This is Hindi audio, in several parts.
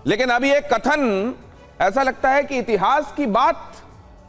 लेकिन अभी एक कथन ऐसा लगता है कि इतिहास की बात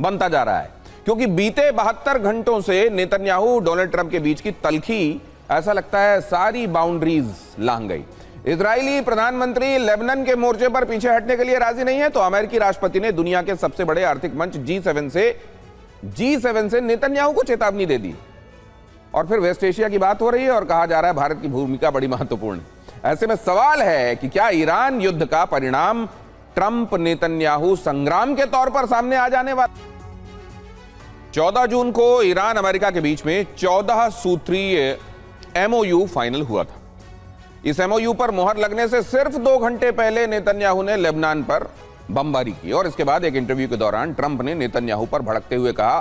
बनता जा रहा है, क्योंकि बीते 72 घंटों से नेतन्याहू डोनाल्ड ट्रंप के बीच की तल्खी ऐसा लगता है सारी बाउंड्रीज लांघ गई। इजरायली प्रधानमंत्री लेबनान के मोर्चे पर पीछे हटने के लिए राजी नहीं है, तो अमेरिकी राष्ट्रपति ने दुनिया के सबसे बड़े आर्थिक मंच G7 से नेतन्याहू को चेतावनी दे दी। और फिर वेस्ट एशिया की बात हो रही है और कहा जा रहा है भारत की भूमिका बड़ी महत्वपूर्ण है। ऐसे में सवाल है कि क्या ईरान युद्ध का परिणाम ट्रंप नेतन्याहू संग्राम के तौर पर सामने आ जाने वाला। 14 जून को ईरान अमेरिका के बीच में 14 सूत्रीय MOU फाइनल हुआ था। इस MOU पर मोहर लगने से सिर्फ 2 घंटे पहले नेतन्याहू ने लेबनान पर बमबारी की और इसके बाद एक इंटरव्यू के दौरान ट्रंप ने नेतन्याहू पर भड़कते हुए कहा,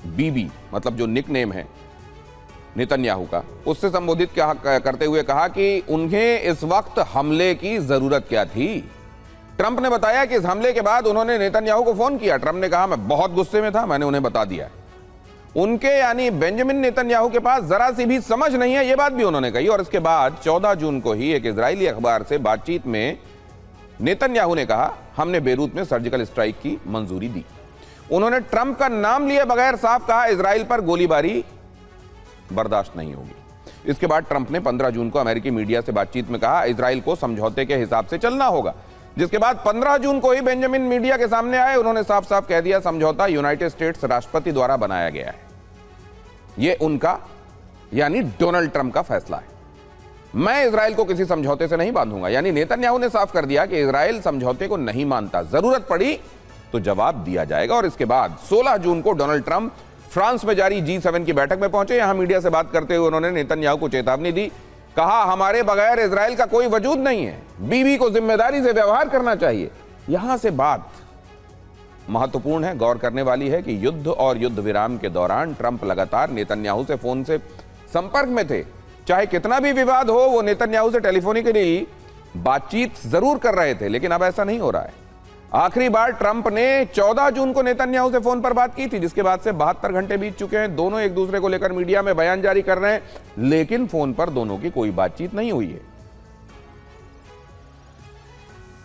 बीबी मतलब जो निकनेम है नेतन्याहू का, उससे संबोधित करते हुए कहा कि उन्हें इस वक्त हमले की जरूरत क्या थी। ट्रंप ने बताया कि इस हमले के बाद उन्होंने नेतन्याहू को फोन किया। ट्रंप ने कहा, मैं बहुत गुस्से में था, मैंने उन्हें बता दिया। उनके यानी बेंजामिन नेतन्याहू के पास जरा सी भी समझ नहीं है, यह बात भी उन्होंने कही। और इसके बाद 14 जून को ही एक इजरायली अखबार से बातचीत में नेतन्याहू ने कहा, हमने बेरूत में सर्जिकल स्ट्राइक की मंजूरी दी। उन्होंने ट्रंप का नाम लिए बगैर साफ कहा, इजराइल पर गोलीबारी बर्दाश्त नहीं होगी। इसके बाद ट्रंप ने 15 जून को अमेरिकी मीडिया से बातचीत में कहा, इजराइल को समझौते के हिसाब से चलना होगा। जिसके बाद 15 जून को ही बेंजामिन मीडिया के सामने आए, उन्होंने साफ साफ कह दिया, समझौता यूनाइटेड स्टेट्स राष्ट्रपति द्वारा बनाया गया है, यह उनका यानी डोनाल्ड ट्रंप का फैसला है, मैं इजराइल को किसी समझौते से नहीं बांधूंगा। यानी नेतन्याहू ने साफ कर दिया कि इजराइल समझौते को नहीं मानता, जरूरत पड़ी तो जवाब दिया जाएगा। और इसके बाद 16 जून को डोनाल्ड ट्रंप फ्रांस में जारी G7 की बैठक में पहुंचे। यहां मीडिया से बात करते हुए उन्होंने नेतन्याहू को चेतावनी दी, कहा, हमारे बगैर इजराइल का कोई वजूद नहीं है, बीवी को जिम्मेदारी से व्यवहार करना चाहिए। यहां से बात महत्वपूर्ण है, गौर करने वाली है कि युद्ध और युद्ध विराम के दौरान ट्रंप लगातार नेतन्याहू से फोन से संपर्क में थे। चाहे कितना भी विवाद हो, वो नेतन्याहू से टेलीफोनिकली बातचीत जरूर कर रहे थे, लेकिन अब ऐसा नहीं हो रहा है। आखिरी बार ट्रंप ने 14 जून को नेतन्याहू से फोन पर बात की थी, जिसके बाद से 72 घंटे बीत चुके हैं। दोनों एक दूसरे को लेकर मीडिया में बयान जारी कर रहे हैं, लेकिन फोन पर दोनों की कोई बातचीत नहीं हुई है।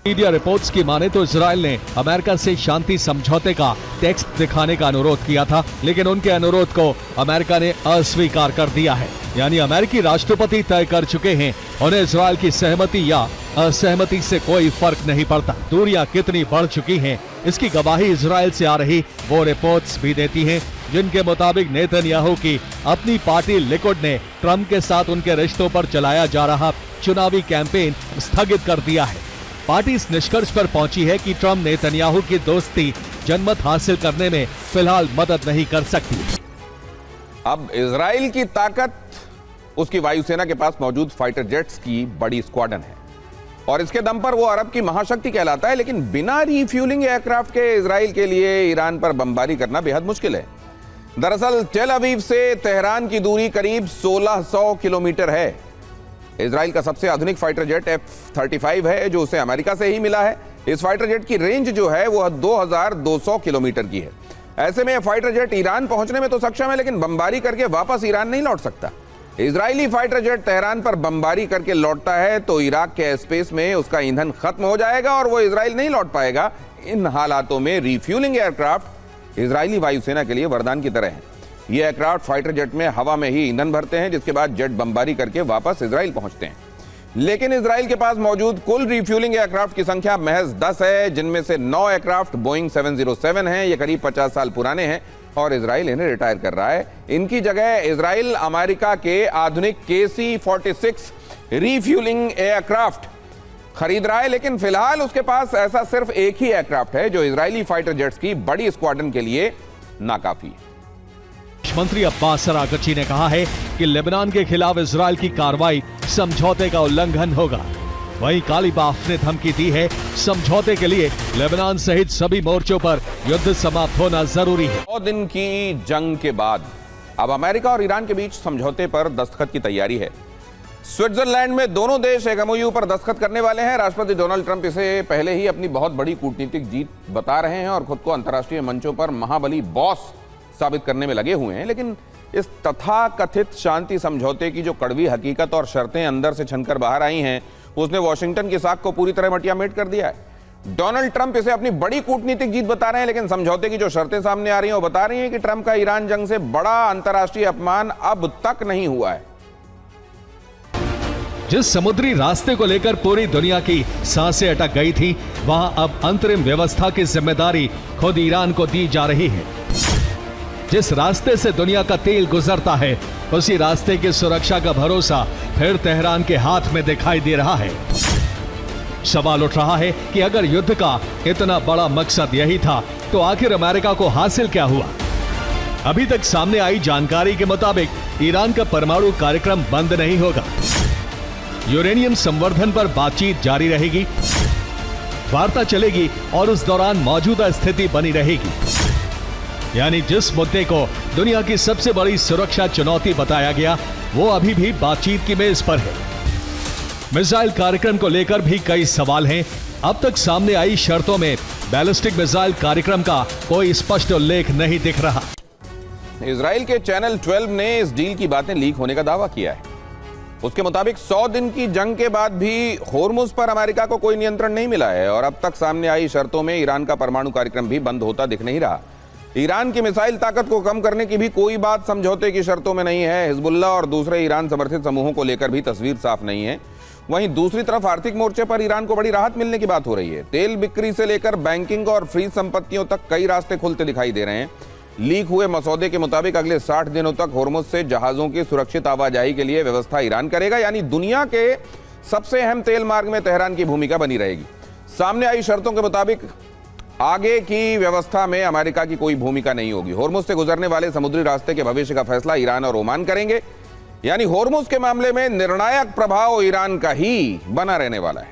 मीडिया रिपोर्ट्स की माने तो इजराइल ने अमेरिका से शांति समझौते का टेक्स्ट दिखाने का अनुरोध किया था, लेकिन उनके अनुरोध को अमेरिका ने अस्वीकार कर दिया है। यानी अमेरिकी राष्ट्रपति तय कर चुके हैं, उन्हें इजराइल की सहमति या असहमति से कोई फर्क नहीं पड़ता। दूरियां कितनी बढ़ चुकी हैं, इसकी गवाही इजराइल से आ रही वो रिपोर्ट्स भी देती हैं, जिनके मुताबिक नेतन्याहू की अपनी पार्टी लिकुड ने ट्रंप के साथ उनके रिश्तों पर चलाया जा रहा चुनावी कैंपेन स्थगित कर दिया है। पार्टी इस निष्कर्ष पर पहुंची है कि ट्रंप नेतन्याहू की दोस्ती जनमत हासिल करने में फिलहाल मदद नहीं कर सकती। अब इजराइल की ताकत उसकी वायुसेना के पास मौजूद फाइटर जेट्स की बड़ी स्क्वाड्रन है और इसके दम पर वो अरब की महाशक्ति कहलाता है। लेकिन बिना रिफ्यूलिंग एयरक्राफ्ट के इजराइल के लिए ईरान पर बमबारी करना बेहद मुश्किल है। दरअसल टेल अवीव से तेहरान की दूरी करीब 1600 किलोमीटर है। इजराइल का सबसे आधुनिक फाइटर जेट F-35 है, जो उसे अमेरिका से ही मिला है। इस फाइटर जेट की रेंज जो है वो 2200 किलोमीटर की है। ऐसे में यह फाइटर जेट ईरान पहुंचने में तो सक्षम है, लेकिन बमबारी करके वापस ईरान नहीं लौट सकता। इजरायली फाइटर जेट तेहरान पर बमबारी करके लौटता है तो इराक के स्पेस में उसका ईंधन खत्म हो जाएगा और वो इजराइल नहीं लौट पाएगा। इन हालातों में रिफ्यूलिंग एयरक्राफ्ट इजरायली वायुसेना के लिए वरदान की तरह है। ये एयरक्राफ्ट फाइटर जेट में हवा में ही ईंधन भरते हैं, जिसके बाद जेट बमबारी करके वापस इजराइल पहुंचते हैं। लेकिन इजराइल के पास मौजूद कुल रिफ्यूलिंग एयरक्राफ्ट की संख्या महज 10 है, जिनमें से 9 एयरक्राफ्ट बोइंग 707 हैं। ये करीब 50 साल पुराने हैं और इजराइल इन्हें रिटायर कर रहा है। इनकी जगह इजराइल अमेरिका के आधुनिक KC-46 रिफ्यूलिंग एयरक्राफ्ट खरीद रहा है, लेकिन फिलहाल उसके पास ऐसा सिर्फ एक ही एयरक्राफ्ट है जो इजरायली फाइटर जेट्स की बड़ी स्क्वाड्रन के लिए नाकाफी है। मंत्री अब्बास अरागची ने कहा है कि लेबनान के खिलाफ इजराइल की कार्रवाई समझौते का उल्लंघन होगा। वहीं कालीबाफ ने धमकी दी है, समझौते के लिए लेबनान सहित सभी मोर्चों पर युद्ध समाप्त होना जरूरी है। 100 दिन की जंग के बाद अब अमेरिका और ईरान के बीच समझौते पर दस्तखत की तैयारी है। स्विट्जरलैंड में दोनों देश एक MOU पर दस्तखत करने वाले हैं। राष्ट्रपति डोनाल्ड ट्रंप इसे पहले ही अपनी बहुत बड़ी कूटनीतिक जीत बता रहे हैं और खुद को अंतर्राष्ट्रीय मंचों पर महाबली बॉस साबित करने में लगे हुए हैं। लेकिन इस तथाकथित शांति समझौते की जो कड़वी हकीकत और शर्तें अंदर से छनकर बाहर आई हैं, उसने वॉशिंगटन की साख को पूरी तरह मटियामेट कर दिया है। डोनाल्ड ट्रंप इसे अपनी बड़ी कूटनीतिक जीत बता रहे हैं, लेकिन समझौते की जो शर्तें सामने आ रही हैं वो बता रही हैं कि ट्रंप का ईरान जंग से बड़ा अंतर्राष्ट्रीय अपमान अब तक नहीं हुआ है। जिस समुद्री रास्ते को लेकर पूरी दुनिया की सांसें अटक गई थी, वहां अब अंतरिम व्यवस्था की जिम्मेदारी खुद ईरान को दी जा रही है। जिस रास्ते से दुनिया का तेल गुजरता है, उसी रास्ते की सुरक्षा का भरोसा फिर तेहरान के हाथ में दिखाई दे रहा है। सवाल उठ रहा है कि अगर युद्ध का इतना बड़ा मकसद यही था, तो आखिर अमेरिका को हासिल क्या हुआ? अभी तक सामने आई जानकारी के मुताबिक ईरान का परमाणु कार्यक्रम बंद नहीं होगा। यूरेनियम संवर्धन पर बातचीत जारी रहेगी, वार्ता चलेगी और उस दौरान मौजूदा स्थिति बनी रहेगी। यानी जिस मुद्दे को दुनिया की सबसे बड़ी सुरक्षा चुनौती बताया गया, वो अभी भी बातचीत की मेज पर है। मिसाइल कार्यक्रम को लेकर भी कई सवाल हैं। अब तक सामने आई शर्तों में बैलिस्टिक मिसाइल कार्यक्रम का कोई स्पष्ट उल्लेख नहीं दिख रहा। इजराइल के चैनल 12 ने इस डील की बातें लीक होने का दावा किया है। उसके मुताबिक 100 दिन की जंग के बाद भी होर्मुज पर अमेरिका को कोई नियंत्रण नहीं मिला है और अब तक सामने आई शर्तों में ईरान का परमाणु कार्यक्रम भी बंद होता दिख नहीं रहा। ईरान की मिसाइल ताकत को कम करने की भी कोई बात समझौते की शर्तों में नहीं है। हिजबुल्लाह और दूसरे ईरान समर्थित समूहों को लेकर भी तस्वीर साफ नहीं है। वहीं दूसरी तरफ आर्थिक मोर्चे पर ईरान को बड़ी राहत मिलने की बात हो रही है। तेल बिक्री से लेकर बैंकिंग और फ्रीज संपत्तियों तक कई रास्ते खुलते दिखाई दे रहे हैं। लीक हुए मसौदे के मुताबिक अगले 60 दिनों तक होर्मुज से जहाजों की सुरक्षित आवाजाही के लिए व्यवस्था ईरान करेगा, यानी दुनिया के सबसे अहम तेल मार्ग में तेहरान की भूमिका बनी रहेगी। सामने आई शर्तों के मुताबिक आगे की व्यवस्था में अमेरिका की कोई भूमिका नहीं होगी। होर्मुज से गुजरने वाले समुद्री रास्ते के भविष्य का फैसला ईरान और ओमान करेंगे, यानी होर्मुज के मामले में निर्णायक प्रभाव ईरान का ही बना रहने वाला है।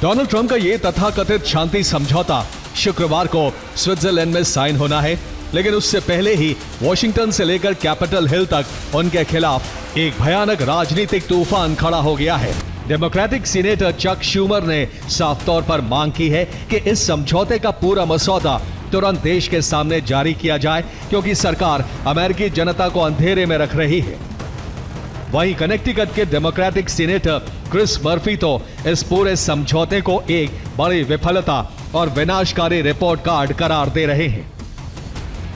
डोनाल्ड ट्रंप का यह तथाकथित शांति समझौता शुक्रवार को स्विट्जरलैंड में साइन होना है, लेकिन उससे पहले ही वॉशिंगटन से लेकर कैपिटल हिल तक उनके खिलाफ एक भयानक राजनीतिक तूफान खड़ा हो गया है। डेमोक्रेटिक सीनेटर चक शूमर ने साफ तौर पर मांग की है कि इस समझौते का पूरा मसौदा तुरंत देश के सामने जारी किया जाए, क्योंकि सरकार अमेरिकी जनता को अंधेरे में रख रही है। वहीं कनेक्टिकट के डेमोक्रेटिक सीनेटर क्रिस मर्फी तो इस पूरे समझौते को एक बड़ी विफलता और विनाशकारी रिपोर्ट कार्ड करार दे रहे हैं।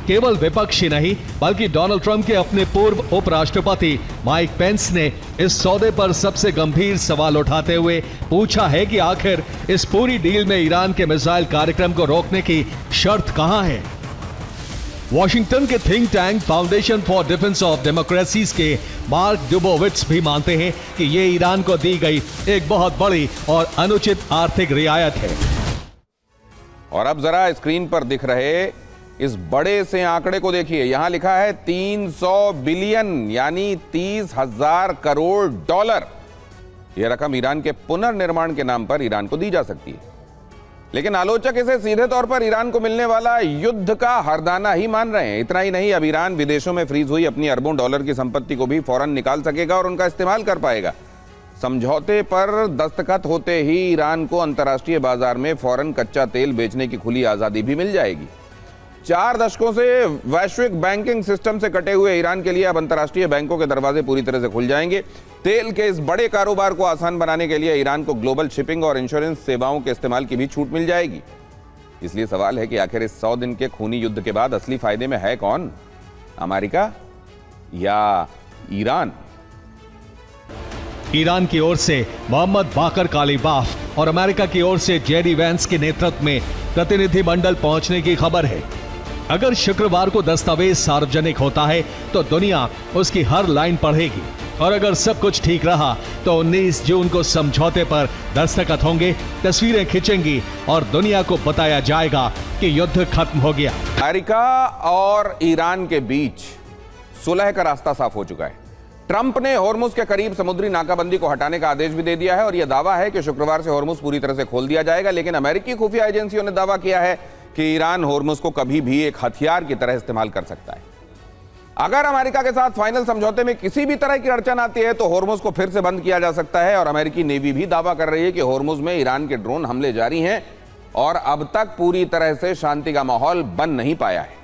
केवल विपक्ष ही नहीं, बल्कि डोनाल्ड ट्रंप के अपने पूर्व उपराष्ट्रपति माइक पेंस ने इस सौदे पर सबसे गंभीर सवाल उठाते हुए पूछा है कि आखिर इस पूरी डील में ईरान के मिसाइल कार्यक्रम को रोकने की शर्त कहां है। वॉशिंगटन के think tank foundation for defence of democracies के मार्क डुबोविट्स भी मानते हैं कि यह ईरान को दी गई एक बहुत बड़ी और अनुचित आर्थिक रियायत है। और अब जरा स्क्रीन पर दिख रहे इस बड़े से आंकड़े को देखिए। यहां लिखा है 300 बिलियन, यानी 30,000 करोड़ डॉलर। यह रकम ईरान के पुनर्निर्माण के नाम पर ईरान को दी जा सकती है, लेकिन आलोचक इसे सीधे तौर पर ईरान को मिलने वाला युद्ध का हरदाना ही मान रहे हैं। इतना ही नहीं, अब ईरान विदेशों में फ्रीज हुई अपनी अरबों डॉलर की संपत्ति को भी फौरन निकाल सकेगा और उनका इस्तेमाल कर पाएगा। समझौते पर दस्तखत होते ही ईरान को अंतर्राष्ट्रीय बाजार में फौरन कच्चा तेल बेचने की खुली आजादी भी मिल जाएगी। 4 दशकों से वैश्विक बैंकिंग सिस्टम से कटे हुए ईरान के लिए अब अंतर्राष्ट्रीय बैंकों के दरवाजे पूरी तरह से खुल जाएंगे। तेल के इस बड़े कारोबार को आसान बनाने के लिए ईरान को ग्लोबल शिपिंग और इंश्योरेंस सेवाओं के इस्तेमाल की भी छूट मिल जाएगी। इसलिए सवाल है कि आखिर इस 100 दिन के खूनी युद्ध के बाद असली फायदे में है कौन, अमेरिका या ईरान? ईरान की ओर से मोहम्मद बाकर कालीबाफ और अमेरिका की ओर से जेडी वैंस के नेतृत्व में प्रतिनिधिमंडल पहुंचने की खबर है। अगर शुक्रवार को दस्तावेज सार्वजनिक होता है तो दुनिया उसकी हर लाइन पढ़ेगी, और अगर सब कुछ ठीक रहा तो 19 जून को समझौते पर दस्तखत होंगे, तस्वीरें खींचेंगी और दुनिया को बताया जाएगा कि युद्ध खत्म हो गया। अमेरिका और ईरान के बीच सुलह का रास्ता साफ हो चुका है। ट्रंप ने होर्मुज के करीब समुद्री नाकाबंदी को हटाने का आदेश भी दे दिया है और यह दावा है कि शुक्रवार से होर्मुज पूरी तरह से खोल दिया जाएगा। लेकिन अमेरिकी खुफिया एजेंसियों ने दावा किया है कि ईरान होर्मुज को कभी भी एक हथियार की तरह इस्तेमाल कर सकता है। अगर अमेरिका के साथ फाइनल समझौते में किसी भी तरह की अड़चन आती है तो होर्मुज को फिर से बंद किया जा सकता है। और अमेरिकी नेवी भी दावा कर रही है कि होर्मुज में ईरान के ड्रोन हमले जारी हैं और अब तक पूरी तरह से शांति का माहौल बन नहीं पाया है।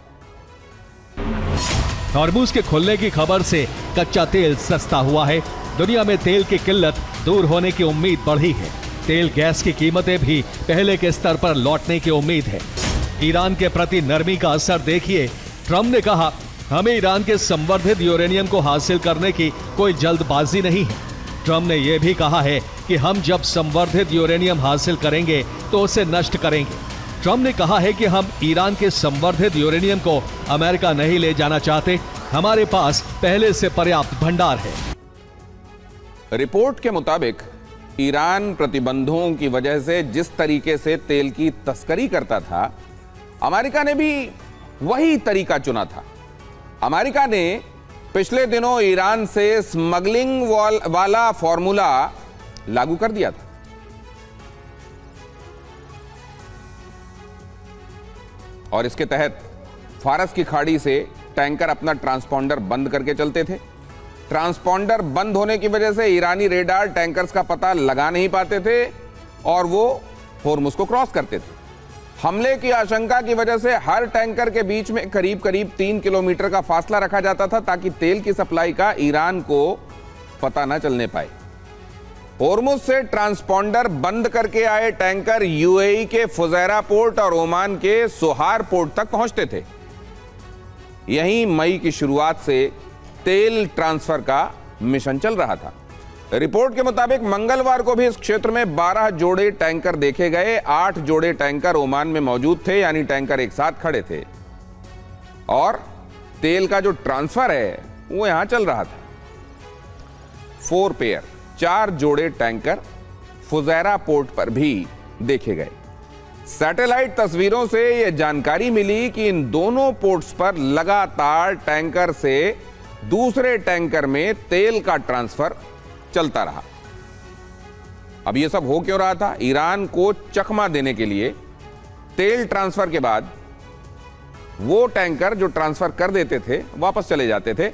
होर्मुज के खुलने की खबर से कच्चा तेल सस्ता हुआ है। दुनिया में तेल की किल्लत दूर होने की उम्मीद बढ़ी है। तेल गैस की कीमतें भी पहले के स्तर पर लौटने की उम्मीद है। ईरान के प्रति नरमी का असर देखिए। ट्रंप ने कहा, हमें ईरान के संवर्धित यूरेनियम को हासिल करने की कोई जल्दबाजी नहीं है। ट्रंप ने यह भी कहा है कि हम जब संवर्धित यूरेनियम हासिल करेंगे तो उसे नष्ट करेंगे। ट्रंप ने कहा है कि हम ईरान के संवर्धित यूरेनियम को अमेरिका नहीं ले जाना चाहते। हमारे पास पहले से पर्याप्त भंडार है। रिपोर्ट के मुताबिक ईरान प्रतिबंधों की वजह से जिस तरीके से तेल की तस्करी करता था, अमेरिका ने भी वही तरीका चुना था। अमेरिका ने पिछले दिनों ईरान से स्मगलिंग वाला फॉर्मूला लागू कर दिया था। और इसके तहत फारस की खाड़ी से टैंकर अपना ट्रांसपॉन्डर बंद करके चलते थे। ट्रांसपॉन्डर बंद होने की वजह से ईरानी रेडार टैंकर्स का पता लगा नहीं पाते थे और वो होर्मुज को क्रॉस करते थे। हमले की आशंका की वजह से हर टैंकर के बीच में करीब 3 किलोमीटर का फासला रखा जाता था ताकि तेल की सप्लाई का ईरान को पता न चलने पाए। होर्मुज से ट्रांसपॉन्डर बंद करके आए टैंकर यूएई के फुजैरा पोर्ट और ओमान के सोहार पोर्ट तक पहुंचते थे। यहीं मई की शुरुआत से तेल ट्रांसफर का मिशन चल रहा था। रिपोर्ट के मुताबिक मंगलवार को भी इस क्षेत्र में 12 जोड़े टैंकर देखे गए। 8 जोड़े टैंकर ओमान में मौजूद थे, यानी टैंकर एक साथ खड़े थे और तेल का जो ट्रांसफर है वो यहां चल रहा था। 4 पेयर 4 जोड़े टैंकर फुजैरा पोर्ट पर भी देखे गए। सैटेलाइट तस्वीरों से यह जानकारी मिली कि इन दोनों पोर्ट्स पर लगातार टैंकर से दूसरे टैंकर में तेल का ट्रांसफर चलता रहा। अब यह सब हो क्यों रहा था? ईरान को चकमा देने के लिए तेल ट्रांसफर के बाद वो टैंकर जो ट्रांसफर कर देते थे वापस चले जाते थे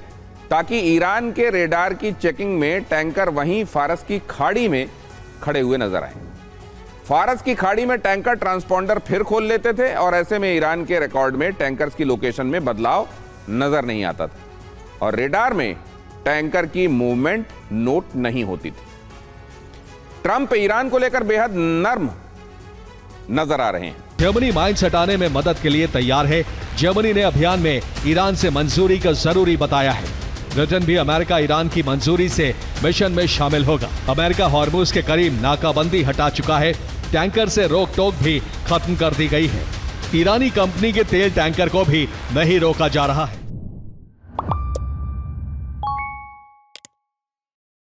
ताकि ईरान के रेडार की चेकिंग में टैंकर वहीं फारस की खाड़ी में खड़े हुए नजर आए। फारस की खाड़ी में टैंकर ट्रांसपॉन्डर फिर खोल लेते थे और ऐसे में ईरान के रिकॉर्ड में टैंकर्स की लोकेशन में बदलाव नजर नहीं आता था और रेडार में टैंकर की मूवमेंट नोट नहीं होती थी। ट्रंप ईरान को लेकर बेहद नर्म नजर आ रहे हैं। जर्मनी माइंस हटाने में मदद के लिए तैयार है। जर्मनी ने अभियान में ईरान से मंजूरी को जरूरी बताया है। ब्रिटेन भी अमेरिका ईरान की मंजूरी से मिशन में शामिल होगा। अमेरिका हॉर्मुज के करीब नाकाबंदी हटा चुका है। टैंकर से रोक टोक भी खत्म कर दी गई है। ईरानी कंपनी के तेल टैंकर को भी नहीं रोका जा रहा है।